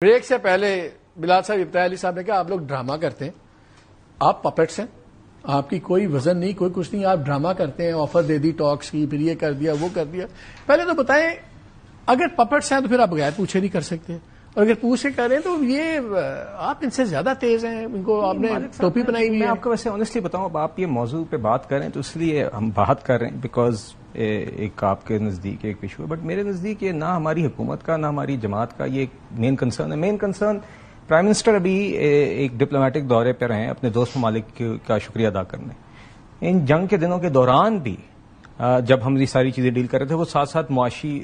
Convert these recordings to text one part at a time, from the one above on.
Break سے پہلے بلال صاحب ابتدائی علی صاحب نے کہا آپ لوگ ڈرامہ کرتے ہیں، آپ پپٹس ہیں، آپ کی کوئی وزن نہیں، کوئی کچھ نہیں، آپ ڈرامہ کرتے ہیں، آفر دے دی ٹاکس کی، پھر یہ کر دیا وہ کر دیا۔ پہلے تو بتائیں اگر پپٹس ہیں تو پھر آپ بغیر پوچھے نہیں کر سکتے، اور اگر پوچھ کے کر رہے ہیں تو یہ آپ ان سے زیادہ تیز ہیں، ان کو آپ نے ٹوپی بنائی ہوئی ہے۔ میں آپ کو ویسے آنیسٹلی بتاؤں، اب آپ یہ موضوع پہ بات کریں تو اس لیے ہم بات کر رہے ہیں بیکاز ایک آپ کے نزدیک ایک ایشو ہے، بٹ میرے نزدیک یہ نہ ہماری حکومت کا نہ ہماری جماعت کا یہ ایک مین کنسرن ہے۔ مین کنسرن پرائم منسٹر ابھی ایک ڈپلومیٹک دورے پر ہیں اپنے دوست ممالک کا شکریہ ادا کرنے۔ ان جنگ کے دنوں کے دوران بھی جب ہم یہ ساری چیزیں ڈیل کر رہے تھے وہ ساتھ ساتھ معاشی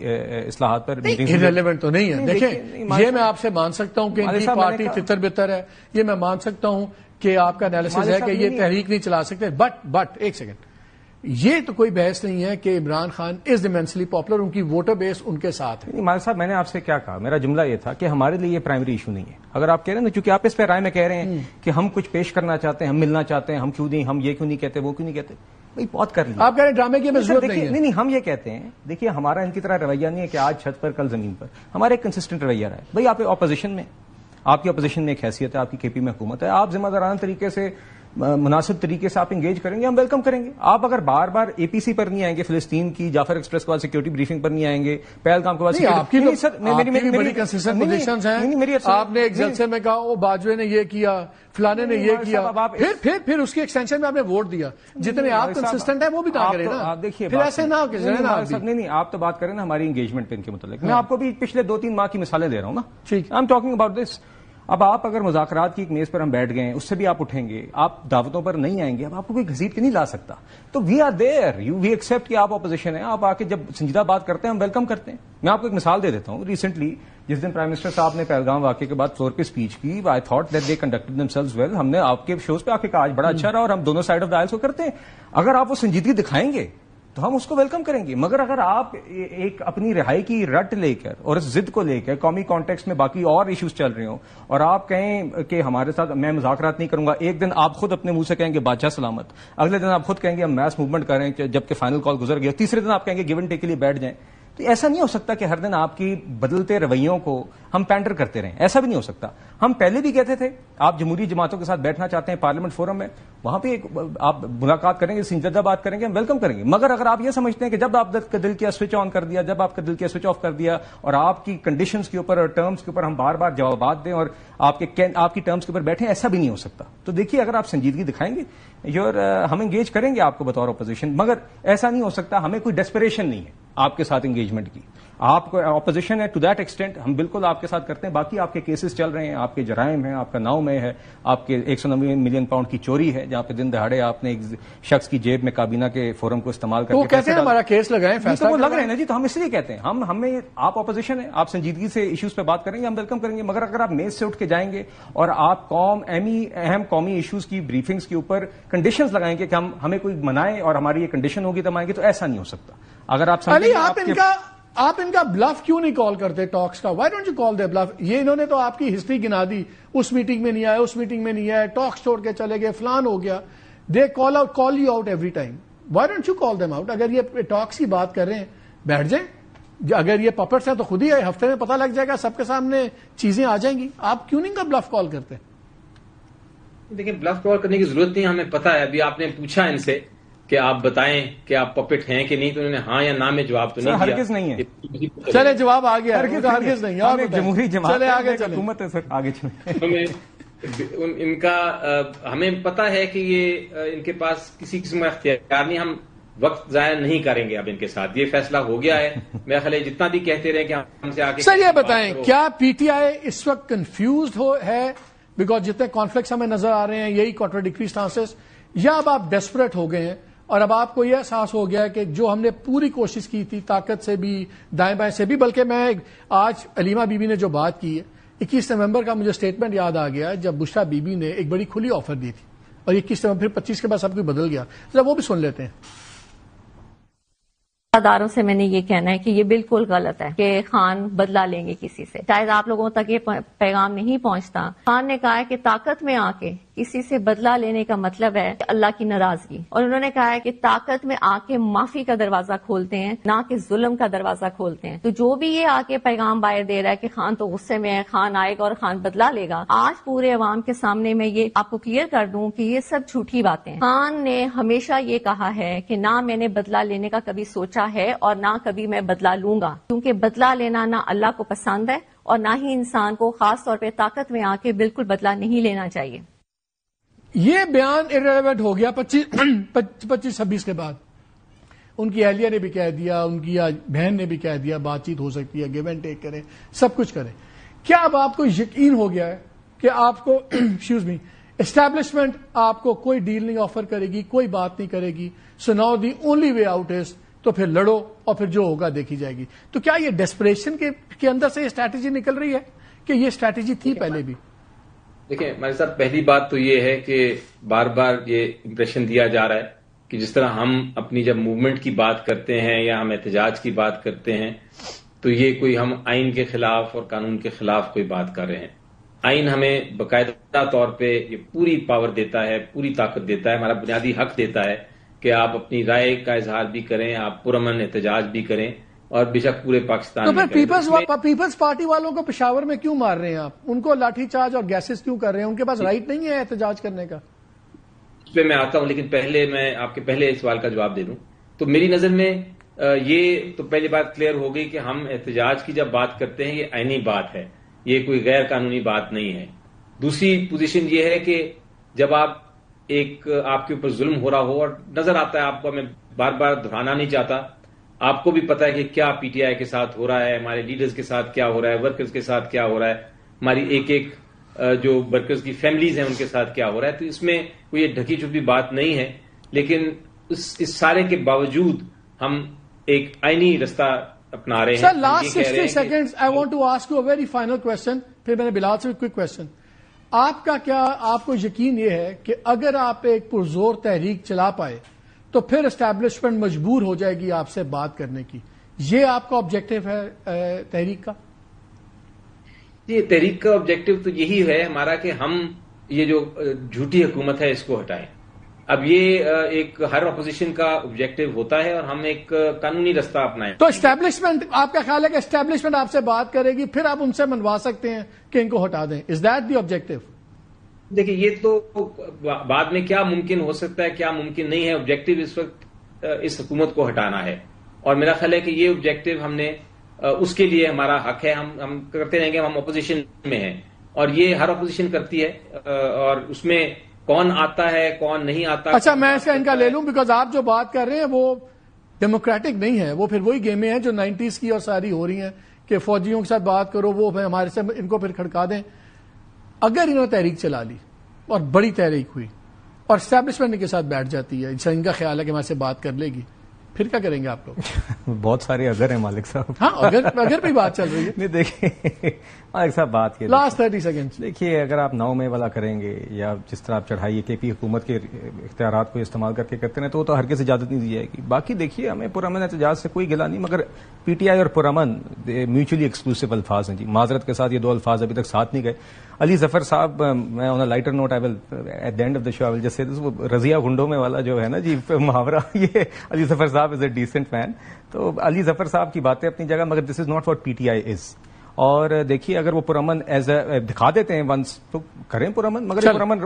اصلاحات پر ریلیونٹ تو نہیں ہے۔ دیکھیں یہ میں آپ سے مان سکتا ہوں کہ ان کی پارٹی تتر بتر ہے، یہ میں مان سکتا ہوں کہ آپ کا انالیسس ہے کہ یہ تحریک نہیں چلا سکتے، بٹ ایک سیکنڈ، یہ تو کوئی بحث نہیں ہے کہ عمران خان از امینسلی پاپولر، ان کی ووٹر بیس ان کے ساتھ ہے۔ مالک صاحب میں نے آپ سے کیا کہا، میرا جملہ یہ تھا کہ ہمارے لیے یہ پرائمری ایشو نہیں ہے۔ اگر آپ کہہ رہے ہیں نا، چونکہ آپ اس پہ رائے میں کہہ رہے ہیں کہ ہم کچھ پیش کرنا چاہتے ہیں، ہم ملنا چاہتے ہیں، ہم کیوں نہیں، ہم یہ کیوں نہیں کہتے، وہ کیوں نہیں کہتے، بھائی بہت کر لیا۔ آپ کہہ رہے ہیں ڈرامے کی ضرورت نہیں ہے۔ نہیں ہم یہ کہتے ہیں، دیکھیے ہمارا ان کی طرح رویہ نہیں ہے کہ آج چھت پر کل زمین پر، ہمارا ایک کنسسٹنٹ رویہ رہا ہے۔ بھائی آپ اپوزیشن میں، آپ کی اپوزیشن میں ایک حیثیت ہے، آپ کی کے پی میں حکومت ہے، آپ ذمہ دارانہ طریقے سے مناسب طریقے سے آپ انگیج کریں گے، ہم ویلکم کریں گے۔ آپ اگر بار بار اے پی سی پر نہیں آئیں گے، فلسطین کی جعفر ایکسپریس کے بعد سیکورٹی بریفنگ پر نہیں آئیں گے، پہلگام کے بعد آپ نے ایک جلسے میں کہا وہ باجوے نے یہ کیا، فلانے نے یہ کیا، پھر اس کی ایکسٹینشن میں آپ نے ووٹ دیا۔ جتنے آپ کنسسٹنٹ ہیں وہ بھی نہ کریں نا، آپ دیکھیے پھر ایسے نہ نہیں آپ تو بات کریں نا ہماری انگیجمنٹ پہ ان کے متعلق۔ میں آپ کو بھی پچھلے 2-3 ماہ کی مثالیں دے رہا ہوں نا، ٹھیک، I am talking about this. اب آپ اگر مذاکرات کی ایک میز پر ہم بیٹھ گئے ہیں، اس سے بھی آپ اٹھیں گے، آپ دعوتوں پر نہیں آئیں گے، اب آپ کو کوئی گھسیٹ کے نہیں لا سکتا۔ تو we are there, we accept کہ آپ اپوزیشن ہیں، آپ آ کے جب سنجیدہ بات کرتے ہیں ہم ویلکم کرتے ہیں۔ میں آپ کو ایک مثال دے دیتا ہوں، ریسنٹلی جس دن پرائم منسٹر صاحب نے پہلگام واقعے کے بعد فلور پہ اسپیچ کی، I thought that they conducted themselves well, ہم نے آپ کے شوز پہ آ کے کہا آج بڑا اچھا رہا اور ہم دونوں سائڈ آف دا آئلز کو کرتے ہیں۔ اگر آپ وہ سنجیدگی دکھائیں گے تو ہم اس کو ویلکم کریں گے، مگر اگر آپ ایک اپنی رہائی کی رٹ لے کر اور اس ضد کو لے کر قومی کانٹیکسٹ میں باقی اور ایشوز چل رہے ہوں اور آپ کہیں کہ ہمارے ساتھ میں مذاکرات نہیں کروں گا، ایک دن آپ خود اپنے منہ سے کہیں گے بادشاہ سلامت، اگلے دن آپ خود کہیں گے ہم میس موومنٹ کریں جبکہ فائنل کال گزر گیا، تیسرے دن آپ کہیں گے گیو اینڈ ٹیک کے لیے بیٹھ جائیں، تو ایسا نہیں ہو سکتا کہ ہر دن آپ کی بدلتے رویوں کو ہم پینڈر کرتے رہیں، ایسا بھی نہیں ہو سکتا۔ ہم پہلے بھی کہتے تھے آپ جمہوری جماعتوں کے ساتھ بیٹھنا چاہتے ہیں پارلیمنٹ فورم میں، وہاں پہ آپ ملاقات کریں گے، سنجیدہ بات کریں گے، ہم ویلکم کریں گے، مگر اگر آپ یہ سمجھتے ہیں کہ جب آپ کا دل کیا سوئچ آن کر دیا، جب آپ کا دل کیا سوئچ آف کر دیا اور آپ کی کنڈیشنز کے اوپر اور ٹرمز کے اوپر ہم بار بار جوابات دیں اور آپ کی ٹرمز کے اوپر بیٹھیں، ایسا بھی نہیں ہو سکتا۔ تو دیکھیے اگر آپ سنجیدگی دکھائیں گے ہم انگیج کریں گے آپ کو بطور اپوزیشن، مگر ایسا نہیں ہو سکتا، ہمیں کوئی ڈیسپریشن نہیں ہے آپ کے ساتھ انگیجمنٹ کی۔ آپ کو اپوزیشن ہے ٹو دیٹ ایکسٹینٹ، ہم بالکل آپ کے ساتھ کرتے ہیں، باقی آپ کے کیسز چل رہے ہیں، آپ کے جرائم ہیں، آپ کا 9 مئی ہے، آپ کے 190 ملین پاؤنڈ کی چوری ہے جہاں پہ دن دہاڑے آپ نے ایک شخص کی جیب میں کابینہ کے فورم کو استعمال کر کے کہتے ہیں ہمارا کیس لگائیں، فیصلہ وہ لگ رہے ہیں نا جی، تو ہم اس لیے کہتے ہیں ہمیں آپ اپوزیشن ہے، آپ سنجیدگی سے ایشوز پہ بات کریں گے، ہم ویلکم کریں گے، مگر اگر آپ میز سے اٹھ کے جائیں گے اور آپ اہم قومی ایشوز کی بریفنگز کے اوپر کنڈیشنز لگائیں گے کہ ہمیں کوئی منائے اور ہماری یہ کنڈیشن ہوگی تب آئیں گے، تو ایسا نہیں ہو سکتا۔ اگر آپ ان کا بلف کیوں نہیں کال کرتے ٹاکس کا؟ Why don't you call the bluff? یہ انہوں نے تو آپ کی ہسٹری گنا دی، اس میٹنگ میں نہیں آئے، اس میٹنگ میں نہیں آئے، ٹاکس چھوڑ کے چلے گئے، فلان ہو گیا۔ They call you out every time, why don't you call them out? اگر یہ ٹاکس کی بات کر رہے ہیں بیٹھ جائیں، اگر یہ پپٹس ہیں تو خود ہی ہفتے میں پتہ لگ جائے گا، سب کے سامنے چیزیں آ جائیں گی، آپ کیوں نہیں کا بلف کال کرتے؟ دیکھیں بلف کال کرنے کی ضرورت نہیں، ہمیں پتہ ہے، ابھی آپ نے پوچھا ان سے کہ آپ بتائیں کہ آپ پپٹ ہیں کہ نہیں، تو انہوں نے ہاں یا نہ میں جواب تو نہیں دیا۔ ہرگز نہیں ہے، چلے جواب آ گیا، ہرگز نہیں، جمہوری جماعت چلے آگے چلیں، حکومت ہے سر، آگے چلیں۔ ان کا ہمیں پتا ہے کہ یہ ان کے پاس کسی قسم کا اختیار نہیں، ہم وقت ضائع نہیں کریں گے اب ان کے ساتھ، یہ فیصلہ ہو گیا ہے۔ میرا خیال ہے جتنا بھی کہتے رہے کہ ہم سے آگے سر یہ بتائیں کیا پی ٹی آئی اس وقت کنفیوزڈ ہے بیکاز جتنے کانفلکٹس ہمیں نظر آ رہے ہیں یہی کانٹراڈکٹری سٹانسز، یا اب آپ ڈیسپریٹ ہو گئے ہیں اور اب آپ کو یہ احساس ہو گیا کہ جو ہم نے پوری کوشش کی تھی طاقت سے بھی دائیں بائیں سے بھی، بلکہ میں آج علیمہ بی بی نے جو بات کی ہے 21 نومبر کا مجھے اسٹیٹمنٹ یاد آ گیا جب بشرا بی بی نے ایک بڑی کھلی آفر دی تھی اور 21 نومبر پھر 25 کے بعد سب کچھ بدل گیا، ذرا وہ بھی سن لیتے ہیں۔ اداروں سے میں نے یہ کہنا ہے کہ یہ بالکل غلط ہے کہ خان بدلہ لیں گے کسی سے، شاید آپ لوگوں تک یہ پیغام نہیں پہنچتا۔ خان نے کہا ہے کہ طاقت میں آ کے کسی سے بدلہ لینے کا مطلب ہے اللہ کی ناراضگی، اور انہوں نے کہا ہے کہ طاقت میں آ کے معافی کا دروازہ کھولتے ہیں، نہ کہ ظلم کا دروازہ کھولتے ہیں۔ تو جو بھی یہ آ کے پیغام باہر دے رہا ہے کہ خان تو غصے میں ہے، خان آئے گا اور خان بدلہ لے گا، آج پورے عوام کے سامنے میں یہ آپ کو کلیئر کر دوں کہ یہ سب جھوٹی باتیں ہیں۔ خان نے ہمیشہ یہ کہا ہے کہ نہ میں نے بدلہ لینے کا کبھی سوچا ہے اور نہ کبھی میں بدلہ لوں گا، کیونکہ بدلہ لینا نہ اللہ کو پسند ہے اور نہ ہی انسان کو خاص طور پہ طاقت میں آ کے بالکل بدلہ نہیں لینا چاہیے۔ یہ بیان irrelevant ہو گیا 25-26 کے بعد۔ ان کی اہلیہ نے بھی کہہ دیا، ان کی بہن نے بھی کہہ دیا، بات چیت ہو سکتی ہے، گیو اینڈ ٹیک کریں، سب کچھ کریں۔ کیا اب آپ کو یقین ہو گیا ہے کہ آپ کو ایکسکیوز می اسٹیبلشمنٹ آپ کو کوئی ڈیل نہیں آفر کرے گی، کوئی بات نہیں کرے گی؟ So now the only way out is تو پھر لڑو اور پھر جو ہوگا دیکھی جائے گی۔ تو کیا یہ ڈیسپریشن کے اندر سے یہ اسٹریٹجی نکل رہی ہے کہ یہ اسٹریٹجی تھی پہلے بھی؟ دیکھیں ہمارے ساتھ پہلی بات تو یہ ہے کہ بار بار یہ امپریشن دیا جا رہا ہے کہ جس طرح ہم اپنی جب موومنٹ کی بات کرتے ہیں یا ہم احتجاج کی بات کرتے ہیں تو یہ کوئی ہم آئین کے خلاف اور قانون کے خلاف کوئی بات کر رہے ہیں۔ آئین ہمیں باقاعدہ طور پہ یہ پوری پاور دیتا ہے، پوری طاقت دیتا ہے، ہمارا بنیادی حق دیتا ہے کہ آپ اپنی رائے کا اظہار بھی کریں، آپ پرامن احتجاج بھی کریں، اور بے شک پورے پاکستان تو میں پھر پیپلز پارٹی والوں کو پشاور میں کیوں مار رہے ہیں آپ؟ ان کو لاٹھی چارج اور گیسز کیوں کر رہے ہیں؟ ان کے پاس رائٹ نہیں ہے احتجاج کرنے کا؟ اس پہ میں آتا ہوں، لیکن پہلے میں آپ کے پہلے سوال کا جواب دے دوں۔ تو میری نظر میں یہ تو پہلی بات کلیئر ہو گئی کہ ہم احتجاج کی جب بات کرتے ہیں یہ آئینی بات ہے، یہ کوئی غیر قانونی بات نہیں ہے۔ دوسری پوزیشن یہ ہے کہ جب آپ کے اوپر ظلم ہو رہا ہو اور نظر آتا ہے آپ کو، میں بار بار دہرانا نہیں چاہتا، آپ کو بھی پتا ہے کہ کیا پی ٹی آئی کے ساتھ ہو رہا ہے، ہمارے لیڈرز کے ساتھ کیا ہو رہا ہے، ورکرز کے ساتھ کیا ہو رہا ہے، ہماری ایک جو ورکرز کی فیملیز ہیں ان کے ساتھ کیا ہو رہا ہے۔ تو اس میں کوئی ڈھکی چھپی بات نہیں ہے، لیکن اس سارے کے باوجود ہم ایک آئینی رستہ اپنا رہے ہیں۔ Sir last 60 seconds I want to ask you a very final question، پھر میں نے بلال سے کوئی کوشچن۔ آپ کا کیا آپ کو یقین یہ ہے کہ اگر آپ ایک پرزور تحریک چلا پائے تو پھر اسٹیبلشمنٹ مجبور ہو جائے گی آپ سے بات کرنے کی؟ یہ آپ کا آبجیکٹو ہے تحریک کا؟ یہ تحریک کا آبجیکٹو تو یہی ہے ہمارا کہ ہم یہ جو جھوٹی حکومت ہے اس کو ہٹائیں۔ اب یہ ایک ہر اپوزیشن کا آبجیکٹو ہوتا ہے اور ہم ایک قانونی رستہ اپنائیں۔ تو اسٹیبلشمنٹ آپ کا خیال ہے کہ اسٹیبلشمنٹ آپ سے بات کرے گی پھر آپ ان سے منوا سکتے ہیں کہ ان کو ہٹا دیں؟ Is that the objective? دیکھیں یہ تو بعد میں کیا ممکن ہو سکتا ہے کیا ممکن نہیں ہے، آبجیکٹو اس وقت اس حکومت کو ہٹانا ہے، اور میرا خیال ہے کہ یہ آبجیکٹو ہم نے اس کے لیے ہمارا حق ہے، ہم کرتے رہیں گے، ہم اپوزیشن میں ہیں اور یہ ہر اپوزیشن کرتی ہے، اور اس میں کون آتا ہے کون نہیں آتا۔ اچھا میں اس کا ان کا لے لوں، بیکاز آپ جو بات کر رہے ہیں وہ ڈیموکریٹک نہیں ہے، وہ پھر وہی گیمیں ہیں جو 90s کی اور ساری ہو رہی ہیں کہ فوجیوں کے ساتھ بات کرو، وہ ہمارے سے ان کو پھر کھڑکا دیں۔ اگر انہوں نے تحریک چلا لی اور بڑی تحریک ہوئی اور اسٹیبلشمنٹ کے ساتھ بیٹھ جاتی ہے، ان کا خیال ہے کہ ہمارے سے بات کر لے گی، پھر کیا کریں گے آپ لوگ؟ بہت سارے اگر ہیں مالک صاحب۔ ہاں اگر بھی بات چل رہی ہے نہیں دیکھیں مالک صاحب بات کی لاسٹ 30 seconds۔ دیکھیے اگر آپ 9 مئی والا کریں گے یا جس طرح آپ چڑھائی کے پی حکومت کے اختیارات کو استعمال کر کے کرتے ہیں تو وہ تو ہرگز اجازت نہیں دی جائے گی۔ باقی دیکھیے ہمیں پرامن احتجاج سے کوئی گلا نہیں، مگر پی ٹی آئی اور پرامن میوچلی ایکسکلوسیو الفاظ ہیں جی، معذرت کے ساتھ یہ 2 الفاظ ابھی تک ساتھ نہیں گئے۔ علی ظفر صاحب، میں on a lighter note I will at the end of the show I will just say this, وہ رضیہ گنڈوں میں والا جو ہے نا جی محاورہ، یہ علی ظفر صاحب از اے ڈیسنٹ مین۔ تو علی ظفر صاحب کی باتیں اپنی جگہ، مگر this is not what PTI is آئی از۔ اور دیکھیے اگر وہ پرامن ایز اے دکھا دیتے ہیں ونس تو کریں پرامن، مگر پرامن